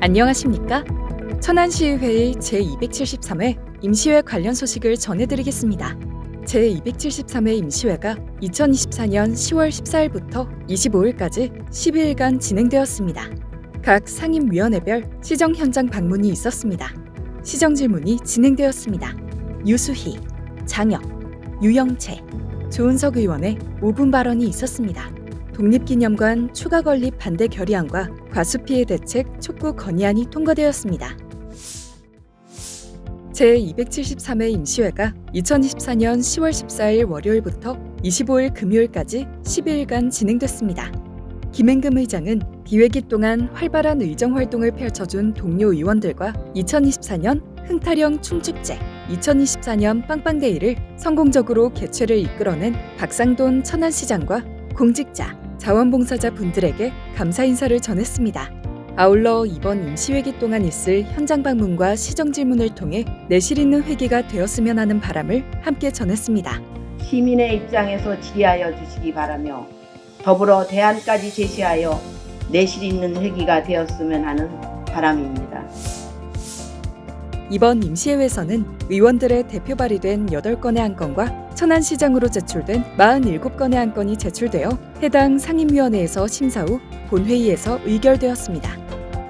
안녕하십니까? 천안시의회의 제273회 임시회 관련 소식을 전해드리겠습니다. 제273회 임시회가 2024년 10월 14일부터 25일까지 12일간 진행되었습니다. 각 상임위원회별 시정 현장 방문이 있었습니다. 시정 질문이 진행되었습니다. 유수희, 장혁, 유영채, 조은석 의원의 5분 발언이 있었습니다. 독립기념관 추가 건립 반대 결의안과 과수피해 대책 촉구 건의안이 통과되었습니다. 제273회 임시회가 2024년 10월 14일 월요일부터 25일 금요일까지 12일간 진행됐습니다. 김행금 의장은 비회기 동안 활발한 의정활동을 펼쳐준 동료 의원들과 2024년 흥타령 춤축제, 2024년 빵빵데이를 성공적으로 개최를 이끌어낸 박상돈 천안시장과 공직자, 자원봉사자 분들에게 감사 인사를 전했습니다. 아울러 이번 임시회기 동안 있을 현장 방문과 시정 질문을 통해 내실 있는 회기가 되었으면 하는 바람을 함께 전했습니다. 시민의 입장에서 질의하여 주시기 바라며 더불어 대안까지 제시하여 내실 있는 회기가 되었으면 하는 바람입니다. 이번 임시회에서는 의원들의 대표 발의된 8건의 안건과 천안시장으로 제출된 47건의 안건이 제출되어 해당 상임위원회에서 심사 후 본회의에서 의결되었습니다.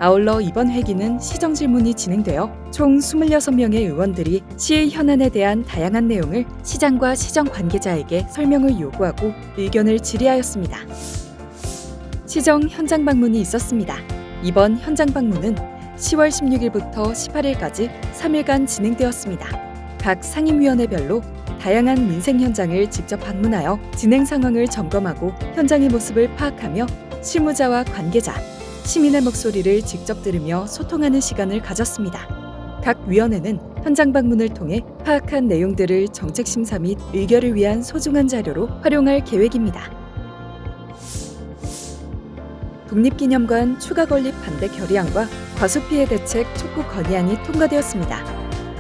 아울러 이번 회기는 시정 질문이 진행되어 총 26명의 의원들이 시의 현안에 대한 다양한 내용을 시장과 시정 관계자에게 설명을 요구하고 의견을 질의하였습니다. 시정 현장 방문이 있었습니다. 이번 현장 방문은 10월 16일부터 18일까지 3일간 진행되었습니다. 각 상임위원회별로 다양한 민생 현장을 직접 방문하여 진행 상황을 점검하고 현장의 모습을 파악하며 실무자와 관계자, 시민의 목소리를 직접 들으며 소통하는 시간을 가졌습니다. 각 위원회는 현장 방문을 통해 파악한 내용들을 정책 심사 및 의결을 위한 소중한 자료로 활용할 계획입니다. 독립기념관 추가 건립 반대 결의안과 과수피해 대책 촉구 건의안이 통과되었습니다.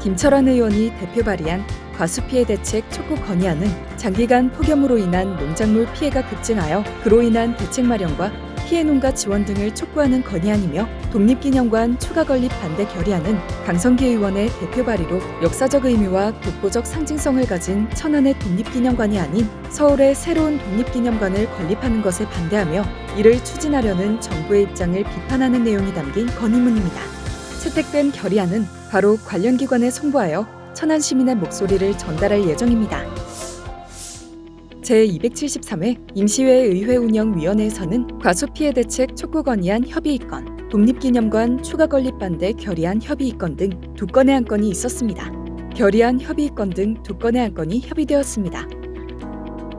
김철환 의원이 대표 발의한 과수피해 대책 촉구 건의안은 장기간 폭염으로 인한 농작물 피해가 급증하여 그로 인한 대책 마련과 피해 농가 지원 등을 촉구하는 건의안이며 독립기념관 추가 건립 반대 결의안은 강성기 의원의 대표 발의로 역사적 의미와 독보적 상징성을 가진 천안의 독립기념관이 아닌 서울의 새로운 독립기념관을 건립하는 것에 반대하며 이를 추진하려는 정부의 입장을 비판하는 내용이 담긴 건의문입니다. 채택된 결의안은 바로 관련 기관에 송부하여 천안 시민의 목소리를 전달할 예정입니다. 제273회 임시회 의회운영위원회에서는 과수피해 대책 촉구 건의안 협의이건, 독립기념관 추가 건립 반대 결의안 협의이건 등 2건의 안건이 있었습니다. 결의안 협의이건 등 2건의 안건이 협의되었습니다.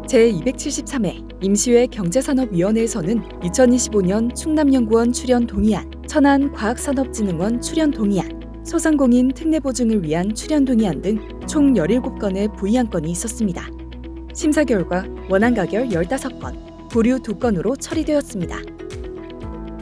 제273회 임시회 경제산업위원회에서는 2025년 충남연구원 출연 동의안, 천안과학산업진흥원 출연 동의안, 소상공인 특례 보증을 위한 출연 동의안 등 총 17건의 부의안건이 있었습니다. 심사 결과 원안 가결 15건, 보류 2건으로 처리되었습니다.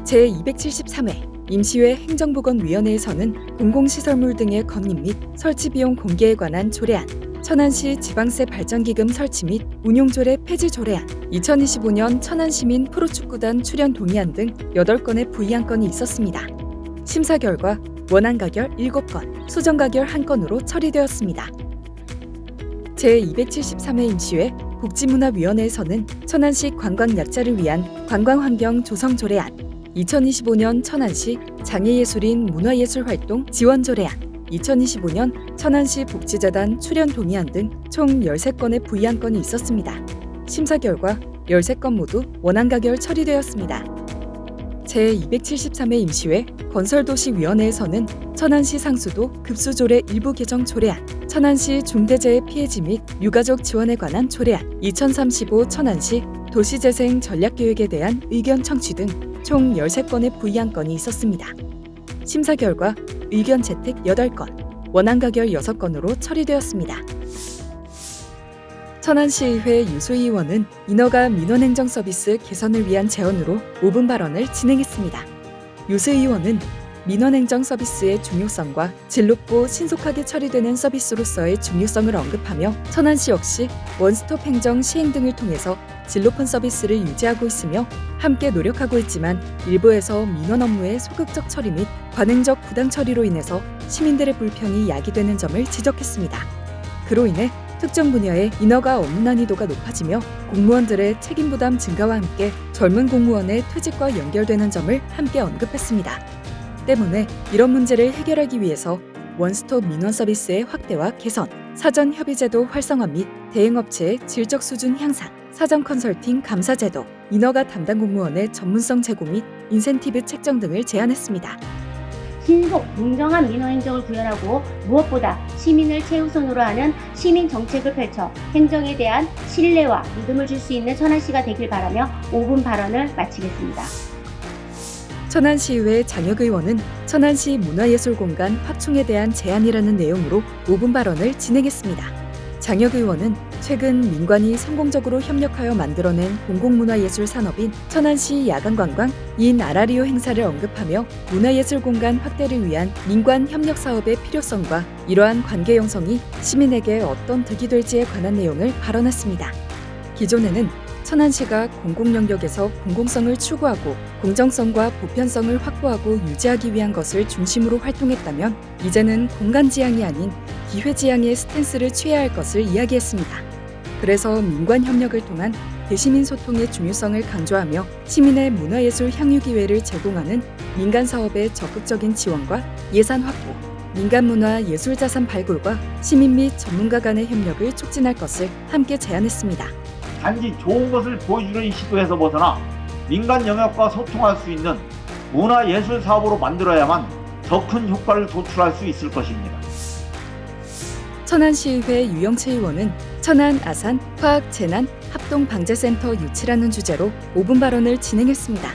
제273회 임시회 행정보건위원회에서는 공공시설물 등의 건립 및 설치 비용 공개에 관한 조례안, 천안시 지방세 발전기금 설치 및 운용조례 폐지 조례안, 2025년 천안시민 프로축구단 출연 동의안 등 8건의 부의안건이 있었습니다. 심사 결과 원안 가결 7건, 수정 가결 1건으로 처리되었습니다. 제273회 임시회 복지문화위원회에서는 천안시 관광약자를 위한 관광환경 조성 조례안, 2025년 천안시 장애예술인 문화예술활동 지원 조례안, 2025년 천안시 복지재단 출연 동의안 등 총 13건의 부의안건이 있었습니다. 심사 결과 13건 모두 원안 가결 처리되었습니다. 제273회 임시회 건설도시위원회에서는 천안시 상수도 급수조례 일부 개정 조례안, 천안시 중대재해 피해지 및 유가족 지원에 관한 조례안, 2035 천안시 도시재생 전략계획에 대한 의견 청취 등 총 13건의 부의안건이 있었습니다. 심사 결과 의견 채택 8건, 원안 가결 6건으로 처리되었습니다. 천안시의회 유수희 의원은 인허가 민원행정 서비스 개선을 위한 제언으로 5분 발언을 진행했습니다. 유수희 의원은 민원행정 서비스의 중요성과 질높고 신속하게 처리되는 서비스로서의 중요성을 언급하며 천안시 역시 원스톱 행정 시행 등을 통해서 질 높은 서비스를 유지하고 있으며 함께 노력하고 있지만 일부에서 민원 업무의 소극적 처리 및 관행적 부당 처리로 인해서 시민들의 불평이 야기되는 점을 지적했습니다. 그로 인해 특정 분야의 인허가 업무 난이도가 높아지며 공무원들의 책임 부담 증가와 함께 젊은 공무원의 퇴직과 연결되는 점을 함께 언급했습니다. 때문에 이런 문제를 해결하기 위해서 원스톱 민원 서비스의 확대와 개선, 사전 협의제도 활성화 및 대행업체의 질적 수준 향상, 사전 컨설팅 감사 제도, 인허가 담당 공무원의 전문성 제고 및 인센티브 책정 등을 제안했습니다. 신속, 공정한 민원 행정을 구현하고 무엇보다 시민을 최우선으로 하는 시민 정책을 펼쳐 행정에 대한 신뢰와 믿음을 줄 수 있는 천안시가 되길 바라며 5분 발언을 마치겠습니다. 천안시의회 장혁 의원은 천안시 문화예술공간 확충에 대한 제안이라는 내용으로 5분 발언을 진행했습니다. 장혁 의원은 최근 민관이 성공적으로 협력하여 만들어낸 공공문화예술 산업인 천안시 야간관광 인 아라리오 행사를 언급하며 문화예술 공간 확대를 위한 민관 협력 사업의 필요성과 이러한 관계 형성이 시민에게 어떤 득이 될지에 관한 내용을 발언했습니다. 기존에는 천안시가 공공영역에서 공공성을 추구하고 공정성과 보편성을 확보하고 유지하기 위한 것을 중심으로 활동했다면 이제는 공간지향이 아닌 기회지향의 스탠스를 취해야 할 것을 이야기했습니다. 그래서 민관협력을 통한 대시민 소통의 중요성을 강조하며 시민의 문화예술 향유 기회를 제공하는 민간 사업의 적극적인 지원과 예산 확보, 민간문화 예술자산 발굴과 시민 및 전문가 간의 협력을 촉진할 것을 함께 제안했습니다. 단지 좋은 것을 보여주는 시도에서 벗어나 민간 영역과 소통할 수 있는 문화예술 사업으로 만들어야만 더 큰 효과를 도출할 수 있을 것입니다. 천안시의회 유영채 의원은 천안 아산 화학재난 합동방재센터 유치라는 주제로 5분 발언을 진행했습니다.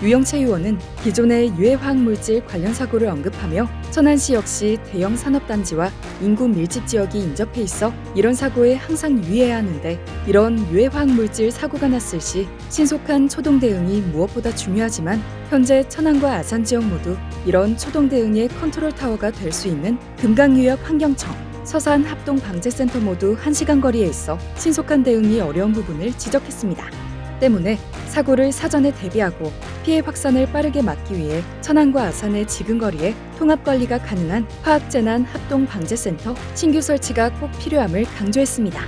유영채 의원은 기존의 유해화학물질 관련 사고를 언급하며 천안시 역시 대형 산업단지와 인구 밀집 지역이 인접해 있어 이런 사고에 항상 유의해야 하는데 이런 유해화학물질 사고가 났을 시 신속한 초동 대응이 무엇보다 중요하지만 현재 천안과 아산 지역 모두 이런 초동 대응의 컨트롤 타워가 될 수 있는 금강유역 환경청, 서산 합동방재센터 모두 1시간 거리에 있어 신속한 대응이 어려운 부분을 지적했습니다. 때문에 사고를 사전에 대비하고 피해 확산을 빠르게 막기 위해 천안과 아산의 지근거리에 통합관리가 가능한 화학재난 합동방재센터 신규 설치가 꼭 필요함을 강조했습니다.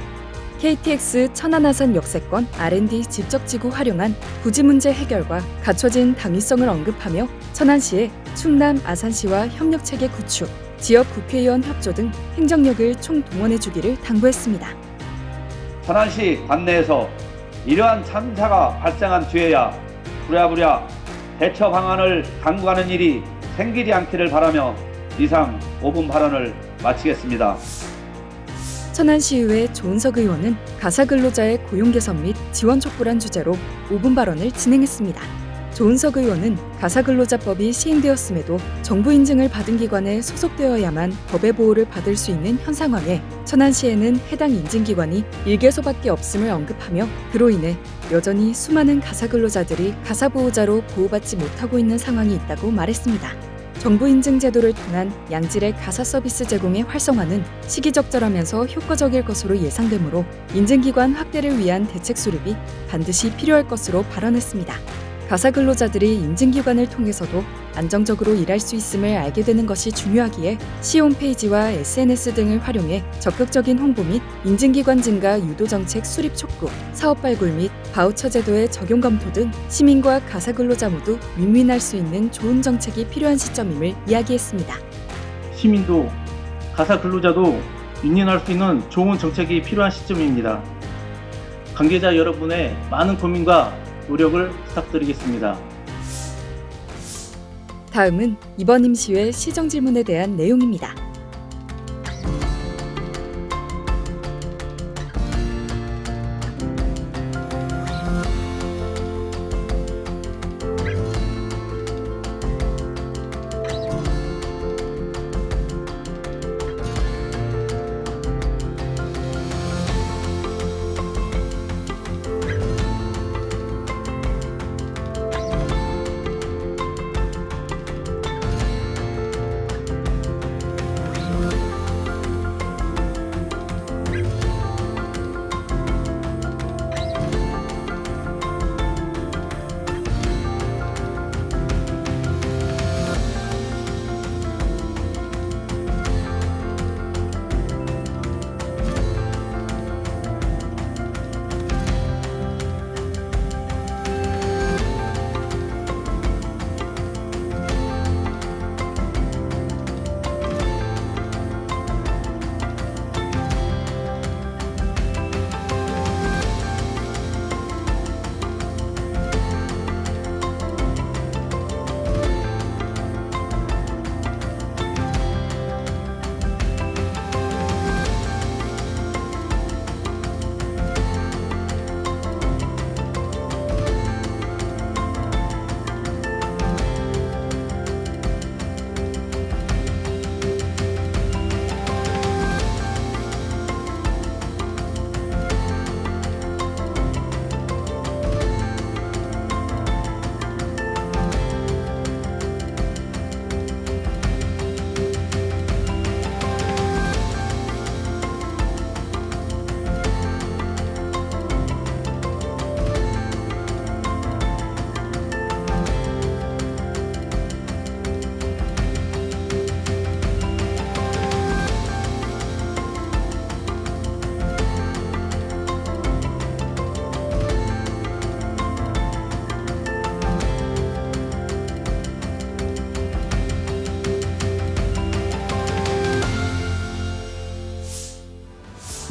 KTX 천안-아산 역세권 R&D 집적지구 활용한 부지 문제 해결과 갖춰진 당위성을 언급하며 천안시의 충남 아산시와 협력체계 구축, 지역 국회의원 협조 등 행정력을 총동원해주기를 당부했습니다. 천안시 관내에서 이러한 참사가 발생한 뒤에야 부랴부랴 대처 방안을 강구하는 일이 생기지 않기를 바라며 이상 5분 발언을 마치겠습니다. 천안시의회 조은석 의원은 가사근로자의 고용 개선 및 지원 촉구란 주제로 5분 발언을 진행했습니다. 조은석 의원은 가사근로자법이 시행되었음에도 정부 인증을 받은 기관에 소속되어야만 법의 보호를 받을 수 있는 현 상황에 천안시에는 해당 인증기관이 1개소밖에 없음을 언급하며 그로 인해 여전히 수많은 가사근로자들이 가사보호자로 보호받지 못하고 있는 상황이 있다고 말했습니다. 정부 인증 제도를 통한 양질의 가사 서비스 제공의 활성화는 시기적절하면서 효과적일 것으로 예상되므로 인증기관 확대를 위한 대책 수립이 반드시 필요할 것으로 발언했습니다. 가사 근로자들이 인증기관을 통해서도 안정적으로 일할 수 있음을 알게 되는 것이 중요하기에 시 홈페이지와 SNS 등을 활용해 적극적인 홍보 및 인증기관 증가 유도 정책 수립 촉구, 사업 발굴 및 바우처 제도의 적용 검토 등 시민과 가사 근로자 모두 윈윈할 수 있는 좋은 정책이 필요한 시점임을 이야기했습니다. 시민도 가사 근로자도 윈윈할 수 있는 좋은 정책이 필요한 시점입니다. 관계자 여러분의 많은 고민과 노력을 부탁드리겠습니다. 다음은 이번 임시회 시정 질문에 대한 내용입니다.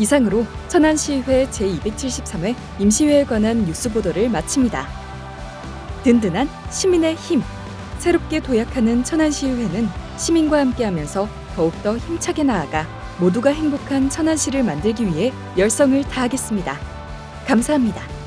이상으로 천안시의회 제273회 임시회에 관한 뉴스 보도를 마칩니다. 든든한 시민의 힘. 새롭게 도약하는 천안시의회는 시민과 함께하면서 더욱더 힘차게 나아가 모두가 행복한 천안시를 만들기 위해 열성을 다하겠습니다. 감사합니다.